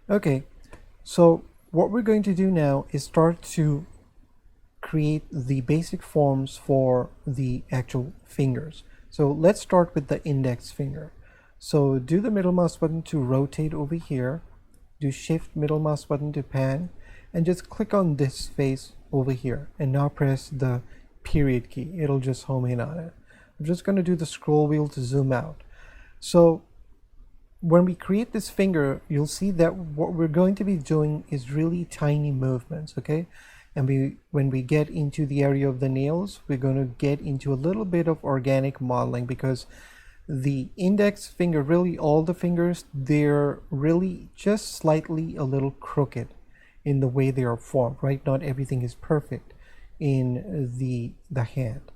Okay, so what we're going to do now is start to create the basic forms for the actual fingers. So let's start with the index finger. So do the middle mouse button to rotate over here, do shift middle mouse button to pan, and just click on this face over here, and now press the period key. It'll just home in on it. I'm just going to do the scroll wheel to zoom out. So when we create this finger, you'll see that what we're going to be doing is really tiny movements, okay? And when we get into the area of the nails, we're going to get into a little bit of organic modeling, because the index finger, really all the fingers, they're really just slightly a little crooked in the way they are formed, right? Not everything is perfect in the hand.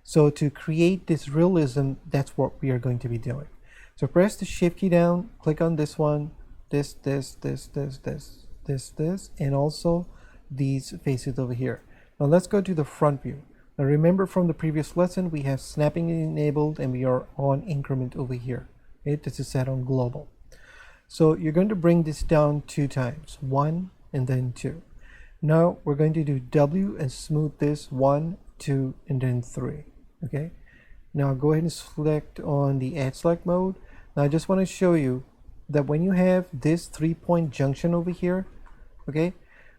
So to create this realism, that's what we are going to be doing. So press the shift key down, click on this one, this, and also these faces over here. Now let's go to the front view. Now remember from the previous lesson, we have snapping enabled and we are on increment over here. Okay, this is set on global. So you're going to bring this down 2 times, 1 and then 2. Now we're going to do W and smooth this 1, 2, and then 3. Okay. Now go ahead and select on the edge select mode. Now I just want to show you that when you have this 3-point junction over here, okay,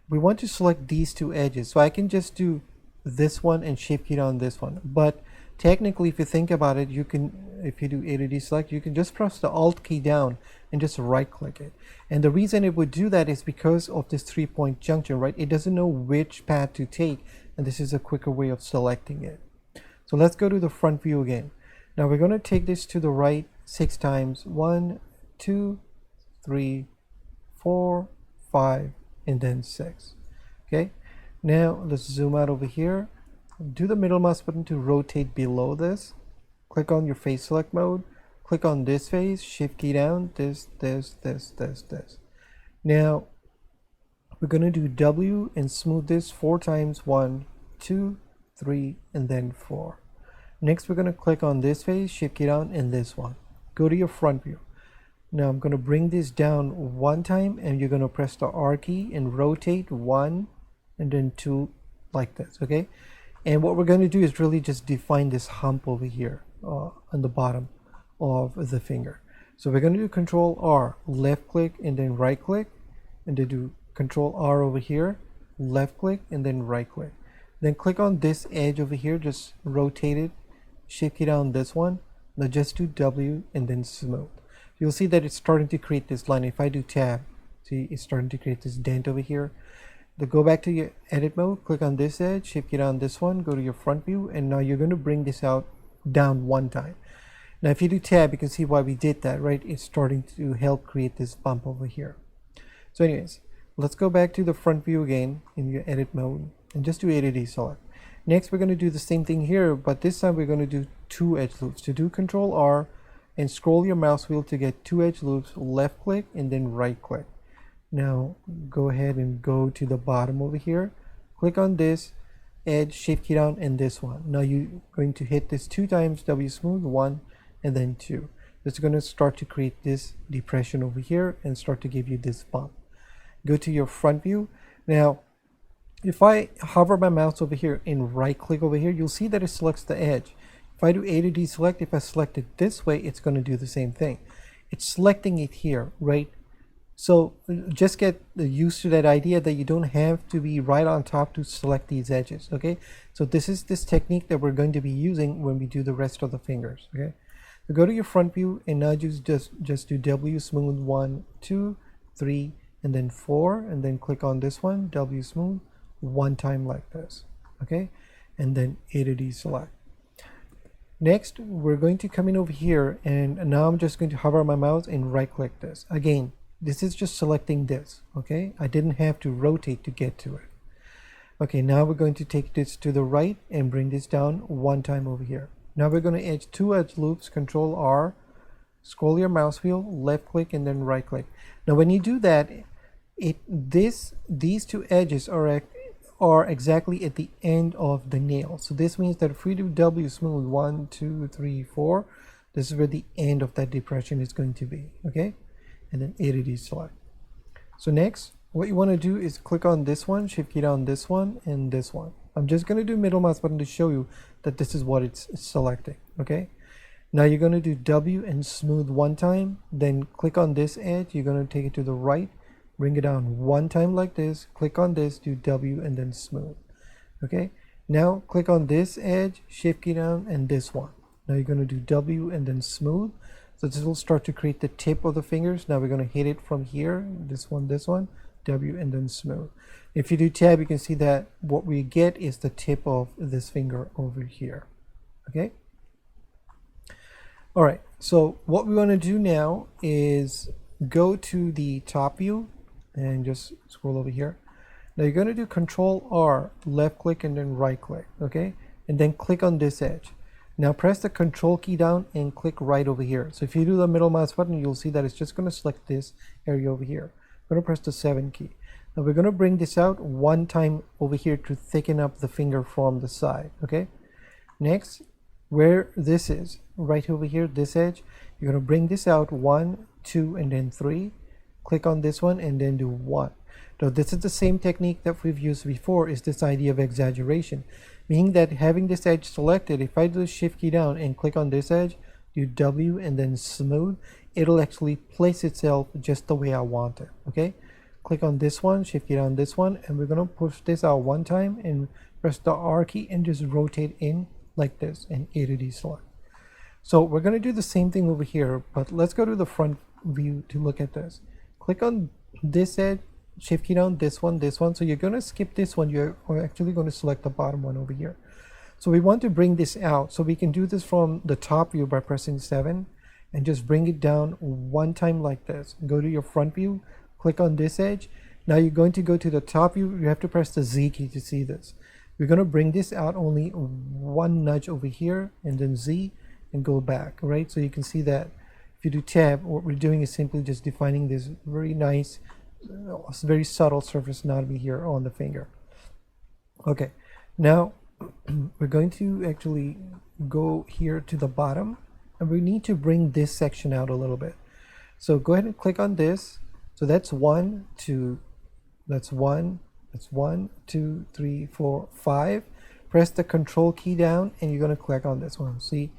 we want to select these 2 edges. So I can just do this one and shift key on this one. But technically, if you think about it, you can, if you do A to D select, you can just press the Alt key down and just right click it. And the reason it would do that is because of this 3-point junction, right? It doesn't know which path to take, and this is a quicker way of selecting it. So let's go to the front view again. Now we're going to take this to the right 6 times. 1, 2, 3, 4, 5, and then 6. Okay. Now let's zoom out over here. Do the middle mouse button to rotate below this. Click on your face select mode. Click on this face. Shift key down. This. Now we're going to do W and smooth this 4 times. 1, 2, 3, and then 4. Next, we're going to click on this face, shift key down, and this one. Go to your front view. Now I'm going to bring this down 1 time, and you're going to press the R key and rotate 1 and then 2 like this, okay? And what we're going to do is really just define this hump over here on the bottom of the finger. So we're going to do Control R, left click, and then right click, and then do Control R over here, left click, and then right click. Then click on this edge over here, just rotate it, shift key down this one. Now just do W and then smooth. You'll see that it's starting to create this line. If I do tab, see it's starting to create this dent over here. Then go back to your edit mode, click on this edge, shift key down this one, go to your front view, and now you're going to bring this out down 1 time. Now if you do tab, you can see why we did that, right? It's starting to help create this bump over here. So anyways, let's go back to the front view again in your edit mode and just do A to D select. Next, we're going to do the same thing here, but this time we're going to do 2 edge loops. To do Control R and scroll your mouse wheel to get 2 edge loops, left click and then right click. Now go ahead and go to the bottom over here, click on this edge, shift key down, and this one. Now you're going to hit this 2 times, W smooth, 1 and then 2. It's going to start to create this depression over here and start to give you this bump. Go to your front view. Now if I hover my mouse over here and right click over here, you'll see that it selects the edge. If I do A to D select, if I select it this way, it's going to do the same thing. It's selecting it here, right? So just get used to that idea that you don't have to be right on top to select these edges, okay? So this is this technique that we're going to be using when we do the rest of the fingers, okay? So go to your front view and now just do W smooth 1, 2, 3, and then 4, and then click on this one, W smooth, 1 time like this, okay? And then A to D select. Next, we're going to come in over here, and now I'm just going to hover my mouse and right click this. Again, this is just selecting this, okay? I didn't have to rotate to get to it. Okay, now we're going to take this to the right and bring this down 1 time over here. Now we're going to edge 2 edge loops, Control R, scroll your mouse wheel, left click, and then right click. Now when you do that, these 2 edges are exactly at the end of the nail. So this means that if we do W smooth 1, 2, 3, 4, this is where the end of that depression is going to be, okay? And then A to D select. So next, what you want to do is click on this one, shift key down this one and this one. I'm just going to do middle mouse button to show you that this is what it's selecting. Okay. Now you're going to do W and smooth one time, then click on this edge. You're going to take it to the right, bring it down one time like this, click on this, do W and then smooth. Okay. Now click on this edge, shift key down and this one. Now you're going to do W and then smooth. So this will start to create the tip of the fingers. Now we're going to hit it from here, this one, W and then smooth. If you do tab, you can see that what we get is the tip of this finger over here. Okay. All right. So what we want to do now is go to the top view and just scroll over here. Now you're going to do Control R, left click and then right click. Okay. And then click on this edge. Now press the Control key down and click right over here. So if you do the middle mouse button, you'll see that it's just going to select this area over here. I'm going to press the 7 key. Now we're going to bring this out one time over here to thicken up the finger from the side. Okay. Next, where this is, right over here, this edge, you're going to bring this out 1, 2, and then 3. Click on this one and then do 1. Now this is the same technique that we've used before, is this idea of exaggeration. Meaning that having this edge selected, if I do the shift key down and click on this edge, do W and then smooth, it'll actually place itself just the way I want it. Okay, click on this one, shift key down this one, and we're going to push this out one time and press the R key and just rotate in like this and A to D select. So we're going to do the same thing over here, but let's go to the front view to look at this. Click on this edge, shift key down this one. So you're going to skip this one. You're actually going to select the bottom one over here. So we want to bring this out. So we can do this from the top view by pressing 7 and just bring it down one time like this. Go to your front view, click on this edge. Now you're going to go to the top view. You have to press the Z key to see this. We're going to bring this out only one nudge over here and then Z and go back, right? So you can see that if you do tab, what we're doing is simply just defining this very nice, very subtle surface anatomy here on the finger. Okay, now we're going to actually go here to the bottom and we need to bring this section out a little bit. So go ahead and click on this. So that's 1, 2, that's 1, 2, 3, 4, 5. Press the Control key down and you're going to click on this one. See,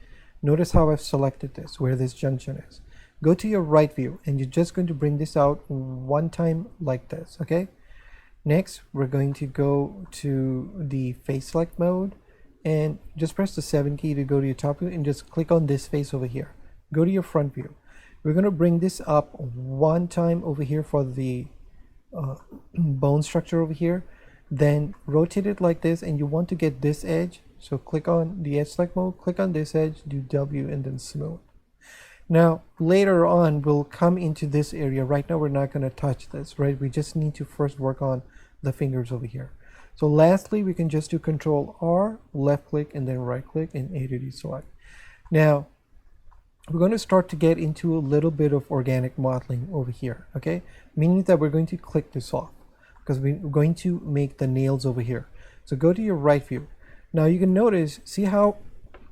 notice how I've selected this, where this junction is. Go to your right view and you're just going to bring this out one time like this. Okay. Next, we're going to go to the face select mode and just press the 7 key to go to your top view and just click on this face over here. Go to your front view. We're going to bring this up one time over here for the bone structure over here. Then rotate it like this and you want to get this edge. So click on the edge select mode, click on this edge, do W and then smooth. Now later on we'll come into this area. Right now we're not going to touch this, right? We just need to first work on the fingers over here. So lastly, we can just do Control R, left click and then right click and A to D select. Now we're going to start to get into a little bit of organic modeling over here, okay? Meaning that we're going to click this off because we're going to make the nails over here. So go to your right view. Now you can notice, see how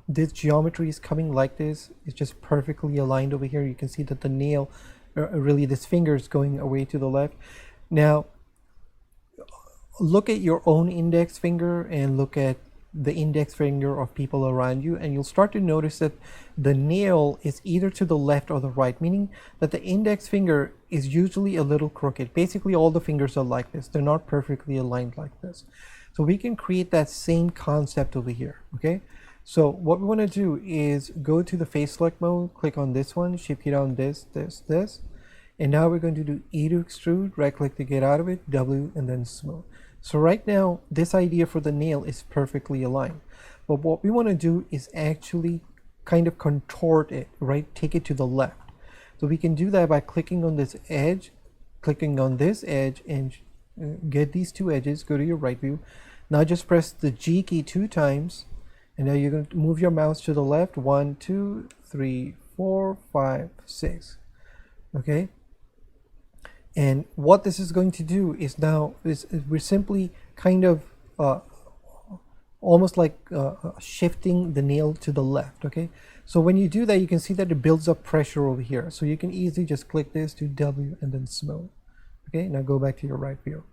this geometry is coming like this? It's just perfectly aligned over here. You can see that the nail, really this finger is going away to the left. Now look at your own index finger and look at the index finger of people around you, and you'll start to notice that the nail is either to the left or the right, meaning that the index finger is usually a little crooked. Basically all the fingers are like this. They're not perfectly aligned like this. So we can create that same concept over here. Okay, so what we want to do is go to the face select mode, click on this one, shift key down this, and now we're going to do E to extrude, right click to get out of it, W and then smooth. So right now this idea for the nail is perfectly aligned, but what we want to do is actually kind of contort it, right? Take it to the left. So we can do that by clicking on this edge, clicking on this edge and get these two edges. Go to your right view. Now just press the G key 2 times and now you're going to move your mouse to the left. 1, 2, 3, 4, 5, 6. Okay, and what this is going to do is now we're simply kind of almost like shifting the nail to the left. Okay, so when you do that, you can see that it builds up pressure over here. So you can easily just click this to W and then smooth. Okay, now go back to your right view.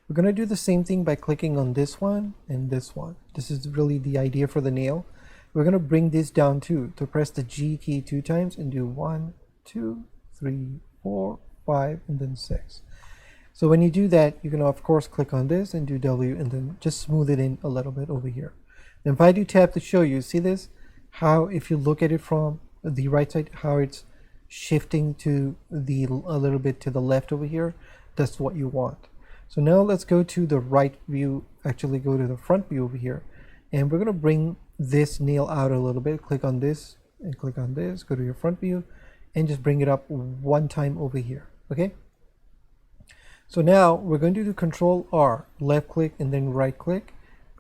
We're going to do the same thing by clicking on this one and this one. This is really the idea for the nail. We're going to bring this down too. To press the G key 2 times and do 1, 2, 3, 4, 5, and then 6. So when you do that, you can of course click on this and do W and then just smooth it in a little bit over here. Then if I do tab to show you, see this? How if you look at it from the right side, how it's shifting to the a little bit to the left over here. That's what you want. So now let's go to the right view, actually go to the front view over here, and we're going to bring this nail out a little bit. Click on this and click on this, go to your front view and just bring it up one time over here. Okay, so now we're going to do Control R, left click and then right click,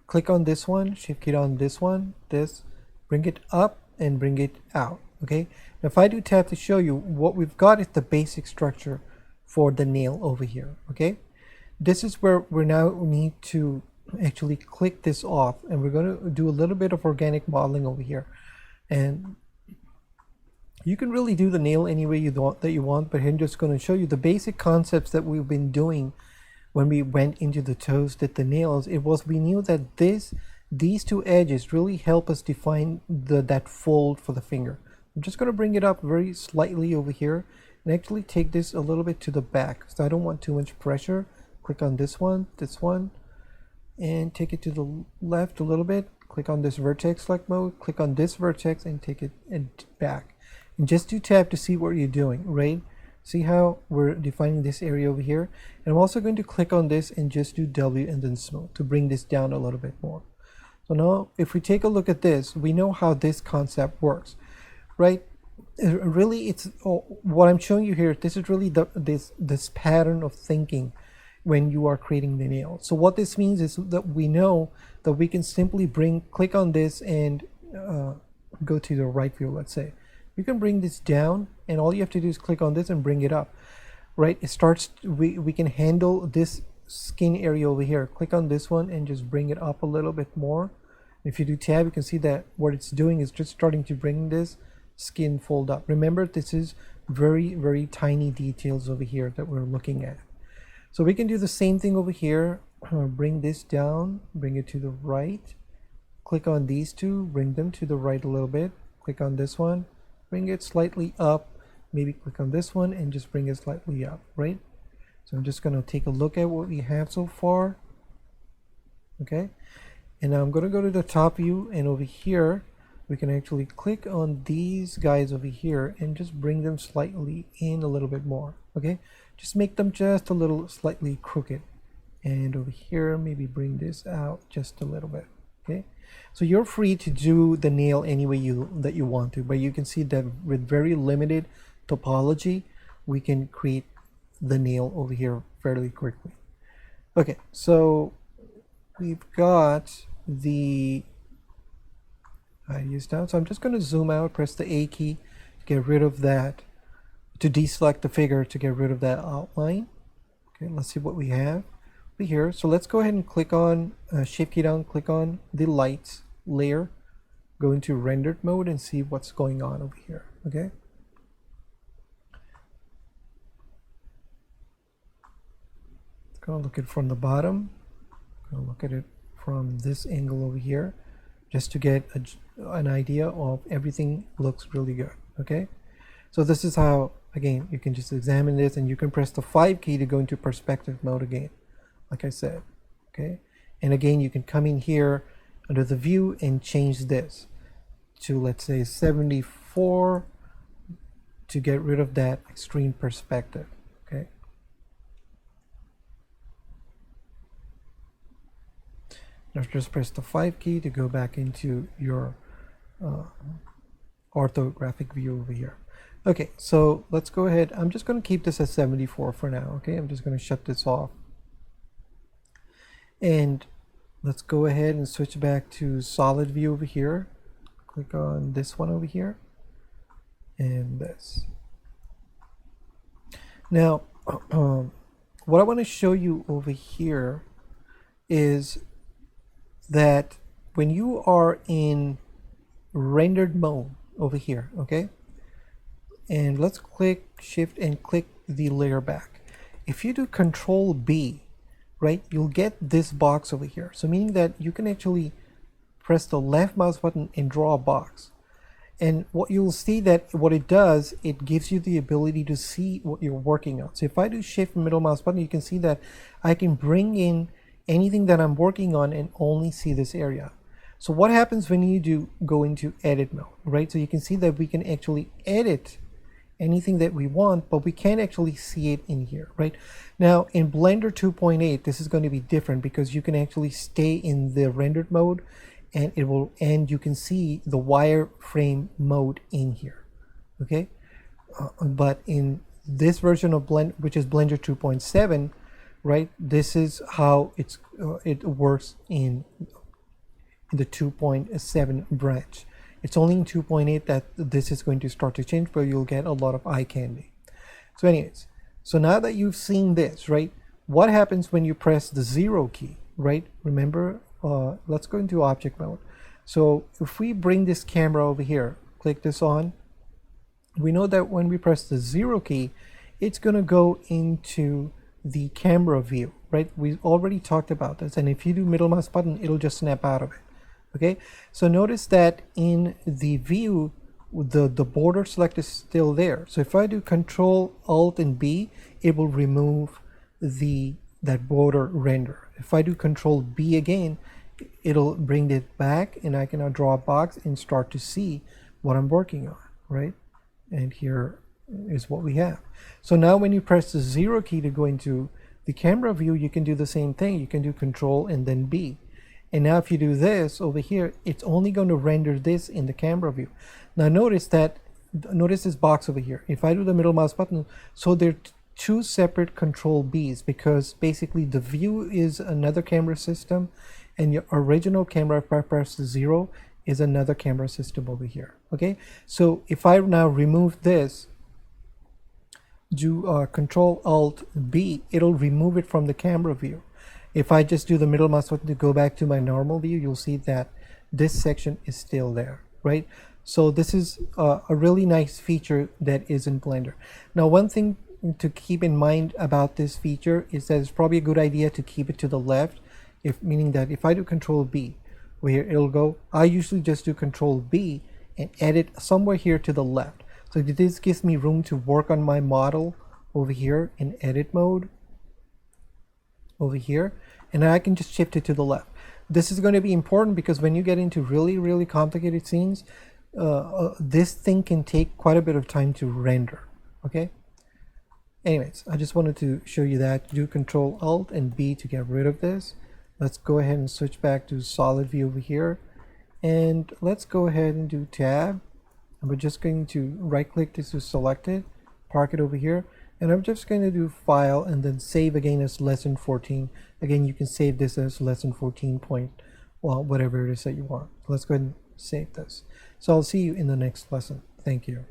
click on this one, shift key on this one, this, bring it up and bring it out. Okay, now if I do tab to show you, what we've got is the basic structure for the nail over here. Okay, this is where we now need to actually click this off, and we're going to do a little bit of organic modeling over here. And you can really do the nail any way you want, but here I'm just going to show you the basic concepts that we've been doing when we went into the toes, did the nails. It was, we knew that these two edges really help us define that fold for the finger. I'm just going to bring it up very slightly over here and actually take this a little bit to the back, so I don't want too much pressure. Click on this one, and take it to the left a little bit. Click on this vertex select mode, click on this vertex and take it back. And just do tab to see what you're doing, right? See how we're defining this area over here? And I'm also going to click on this and just do W and then smooth to bring this down a little bit more. So now if we take a look at this, we know how this concept works, right? Really, it's what I'm showing you here. This is really this pattern of thinking when you are creating the nail. So what this means is that we know that we can simply click on this and go to the right view. Let's say you can bring this down, and all you have to do is click on this and bring it up, right? It starts, we can handle this skin area over here. Click on this one and just bring it up a little bit more. If you do tab, you can see that what it's doing is just starting to bring this skin fold up. Remember, this is very tiny details over here that we're looking at. So we can do the same thing over here. Bring this down, bring it to the right, click on these two, bring them to the right a little bit, click on this one, bring it slightly up, maybe click on this one and just bring it slightly up, right? So I'm just going to take a look at what we have so far. Okay, and now I'm going to go to the top view, and over here we can actually click on these guys over here and just bring them slightly in a little bit more. Okay, just make them just a little slightly crooked, and over here maybe bring this out just a little bit. Okay, so you're free to do the nail any way that you want to, but you can see that with very limited topology we can create the nail over here fairly quickly. Okay, so we've got the ideas down, so I'm just going to zoom out, press the A key to get rid of that, to deselect the figure, to get rid of that outline. Okay, let's see what we have over here. So let's go ahead and click on shift key down, click on the lights layer, go into rendered mode and see what's going on over here. Okay, gonna look at it from the bottom, gonna look at it from this angle over here, just to get an idea of everything looks really good. Okay, so this is how, again, you can just examine this, and you can press the 5 key to go into perspective mode again, like I said. Okay, and again you can come in here under the view and change this to, let's say, 74 to get rid of that extreme perspective. Okay, now just press the 5 key to go back into your orthographic view over here. Okay, so let's go ahead. I'm just going to keep this at 74 for now. Okay, I'm just going to shut this off, and let's go ahead and switch back to solid view over here. Click on this one over here and this. Now what I want to show you over here is that when you are in rendered mode over here, okay, and let's click shift and click the layer back, If you do Control B, right, you'll get this box over here. So meaning that you can actually press the left mouse button and draw a box. And what you'll see that what it does, it gives you the ability to see what you're working on. So if I do Shift middle mouse button, you can see that I can bring in anything that I'm working on and only see this area. So what happens when you do go into edit mode, right? So you can see that we can actually edit anything that we want, but we can't actually see it in here, right? Now in Blender 2.8, this is going to be different because you can actually stay in the rendered mode and you can see the wireframe mode in here, okay? But in this version of Blender, which is Blender 2.7, right, this is how it works in the 2.7 branch. It's only in 2.8 that this is going to start to change, but you'll get a lot of eye candy. So anyways, so now that you've seen this, right, what happens when you press the 0 key, right? Remember, let's go into object mode. So if we bring this camera over here, click this on, we know that when we press the 0 key, it's going to go into the camera view, right? We already talked about this, and if you do middle mouse button, it'll just snap out of it. Okay, so notice that in the view, the border select is still there. So if I do Control Alt and B, it will remove that border render. If I do Control B again, it'll bring it back, and I can now draw a box and start to see what I'm working on, right? And here is what we have. So now when you press the 0 key to go into the camera view, you can do the same thing. You can do Control and then B. And now if you do this over here, it's only going to render this in the camera view. Now notice this box over here. If I do the middle mouse button, so there are two separate Control Bs, because basically the view is another camera system and your original camera, if I press 0, is another camera system over here. Okay, so if I now remove this, do Control Alt B, it'll remove it from the camera view. If I just do the middle mouse button to go back to my normal view, you'll see that this section is still there, right? So this is a really nice feature that is in Blender. Now, one thing to keep in mind about this feature is that it's probably a good idea to keep it to the left, meaning that if I do Control B, where it'll go, I usually just do Control B and edit somewhere here to the left. So this gives me room to work on my model over here in edit mode, over here, and then I can just shift it to the left. This is going to be important because when you get into really complicated scenes, this thing can take quite a bit of time to render. Okay, anyways, I just wanted to show you that. Do Control Alt and B to get rid of this. Let's go ahead and switch back to solid view over here, and let's go ahead and do tab, and we're just going to right click this to select it, park it over here. And I'm just going to do file and then save again as lesson 14. Again, you can save this as lesson 14 point, well, whatever it is that you want. Let's go ahead and save this. So I'll see you in the next lesson. Thank you.